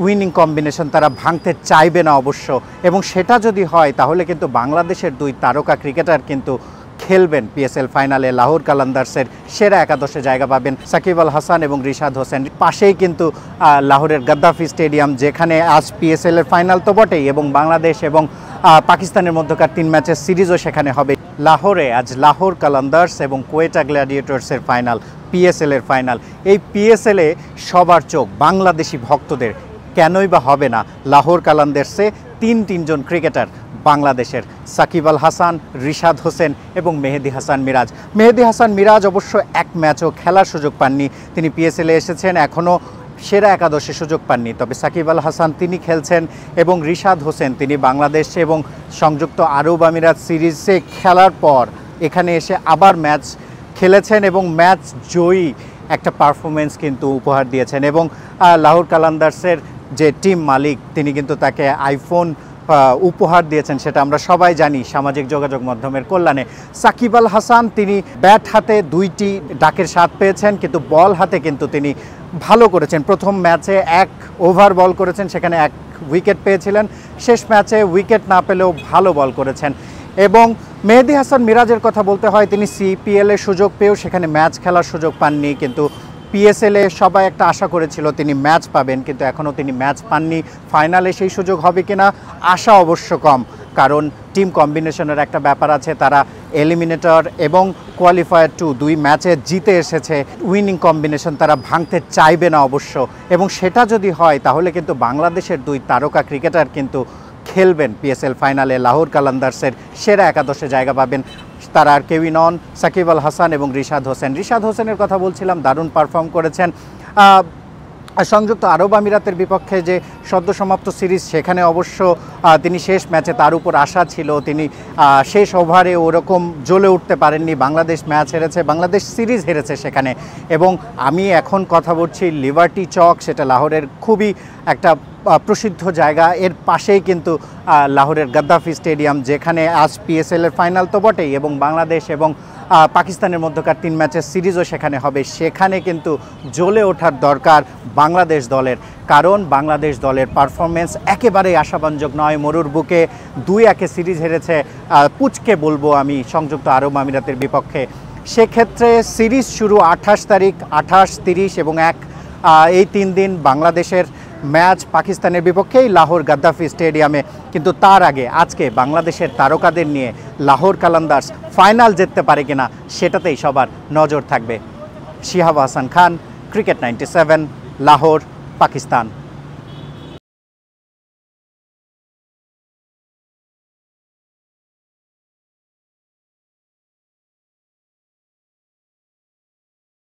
Winning combination তারা ভাঙতে চাইবে না অবশ্য, এবং সেটা যদি হয় তাহলে কিন্তু বাংলাদেশের দুই তারকা ক্রিকেটার কিন্তু খেলবেন পিএসএল ফাইনালে। লাহোর কালান্দার্সের সেরা একাদশে জায়গা পাবেন সাকিব আল হাসান এবং রিশাদ হোসেন। পাশেই কিন্তু লাহোরের গাদ্দাফি স্টেডিয়াম, যেখানে আজ পিএসএল এর ফাইনাল তো বটেই, এবং বাংলাদেশ এবং পাকিস্তানের মধ্যকার 3 ম্যাচের সিরিজও সেখানে হবে। লাহোরে আজ লাহোর কালান্দার্স এবং কোয়েটা গ্ল্যাডিয়েটর্সের ফাইনাল, পিএসএল এর ফাইনাল। এই পিএসএলে সবার চোখ বাংলাদেশি ভক্তদের, কেনই বা হবে না। লাহোর কালান্দার্সে তিনজন ক্রিকেটার বাংলাদেশের, সাকিব আল হাসান, রিশাদ হোসেন এবং মেহেদী হাসান মিরাজ। মেহেদী হাসান মিরাজ অবশ্য এক ম্যাচও খেলার সুযোগ পাননি, তিনি পিএসএলে এসেছেন, এখনও সেরা একাদশে সুযোগ পাননি। তবে সাকিব আল হাসান তিনি খেলছেন, এবং রিশাদ হোসেন তিনি বাংলাদেশ এবং সংযুক্ত আরব আমিরাত সিরিজে খেলার পর এখানে এসে আবার ম্যাচ খেলেছেন এবং ম্যাচ জয়ী একটা পারফরমেন্স কিন্তু উপহার দিয়েছেন। এবং লাহোর কালান্দার্সের যে টিম মালিক তিনি কিন্তু তাকে আইফোন উপহার দিয়েছেন, সেটা আমরা সবাই জানি সামাজিক যোগাযোগ মাধ্যমের কল্যাণে। সাকিব আল হাসান তিনি ব্যাট হাতে 2টি ডাকের স্বাদ পেয়েছেন, কিন্তু বল হাতে কিন্তু তিনি ভালো করেছেন। প্রথম ম্যাচে 1 ওভার বল করেছেন, সেখানে 1 উইকেট পেয়েছিলেন। শেষ ম্যাচে উইকেট না পেলেও ভালো বল করেছেন। এবং মেহেদী হাসান মিরাজের কথা বলতে হয়, তিনি সিপিএলের সুযোগ পেয়েও সেখানে ম্যাচ খেলার সুযোগ পাননি, কিন্তু পিএসএলে সবাই একটা আশা করেছিল তিনি ম্যাচ পাবেন, কিন্তু এখনও তিনি ম্যাচ পাননি। ফাইনালে সেই সুযোগ হবে কিনা আশা অবশ্য কম, কারণ টিম কম্বিনেশনের একটা ব্যাপার আছে। তারা এলিমিনেটর এবং কোয়ালিফায়ার 2 2 ম্যাচে জিতে এসেছে। উইনিং কম্বিনেশন তারা ভাঙতে চাইবে না অবশ্য, এবং সেটা যদি হয় তাহলে কিন্তু বাংলাদেশের দুই তারকা ক্রিকেটার কিন্তু খেলবেন পিএসএল ফাইনালে। লাহোর কালান্দার্সের সেরা একাদশে জায়গা পাবেেন তারা আর কেউই নন, সাকিব আল হাসান এবং রিশাদ হোসেন। রিশাদ হোসেনের কথা বলছিলাম, দারুণ পারফর্ম করেছেন। সংযুক্ত আরব আমিরাতের বিপক্ষে যে সদ্য সমাপ্ত সিরিজ, সেখানে অবশ্য তিনি শেষ ম্যাচে তার উপর আশা ছিল, তিনি শেষ ওভারে ওরকম জ্বলে উঠতে পারেননি। বাংলাদেশ ম্যাচ হেরেছে, বাংলাদেশ সিরিজ হেরেছে সেখানে। এবং আমি এখন কথা বলছি লিবার্টি চক, সেটা লাহোরের খুবই একটা প্রসিদ্ধ জায়গা। এর পাশেই কিন্তু লাহোরের গাদ্দাফি স্টেডিয়াম, যেখানে আজ পিএসএল এর ফাইনাল তো বটেই, এবং বাংলাদেশ এবং পাকিস্তানের মধ্যকার 3 ম্যাচের সিরিজও সেখানে হবে। সেখানে কিন্তু জ্বলে ওঠার দরকার বাংলাদেশ দলের, কারণ বাংলাদেশ দলের পারফরমেন্স একেবারেই আশাব্যঞ্জক নয়। মরুর বুকে 2-1 সিরিজ হেরেছে, পুচকে বলবো আমি, সংযুক্ত আরব আমিরাতের বিপক্ষে। সেক্ষেত্রে সিরিজ শুরু 28 তারিখ, 28, 30 এবং 1, এই 3 দিন বাংলাদেশের ম্যাচ পাকিস্তানের বিপক্ষেই লাহোর গাদ্দাফি স্টেডিয়ামে। কিন্তু তার আগে আজকে বাংলাদেশের তারকাদের নিয়ে লাহোর কালান্দার্স ফাইনাল জিততে পারে কিনা সেটাতেই সবার নজর থাকবে। শিহাব হাসান খান, ক্রিকেট 97, লাহোর, পাকিস্তান।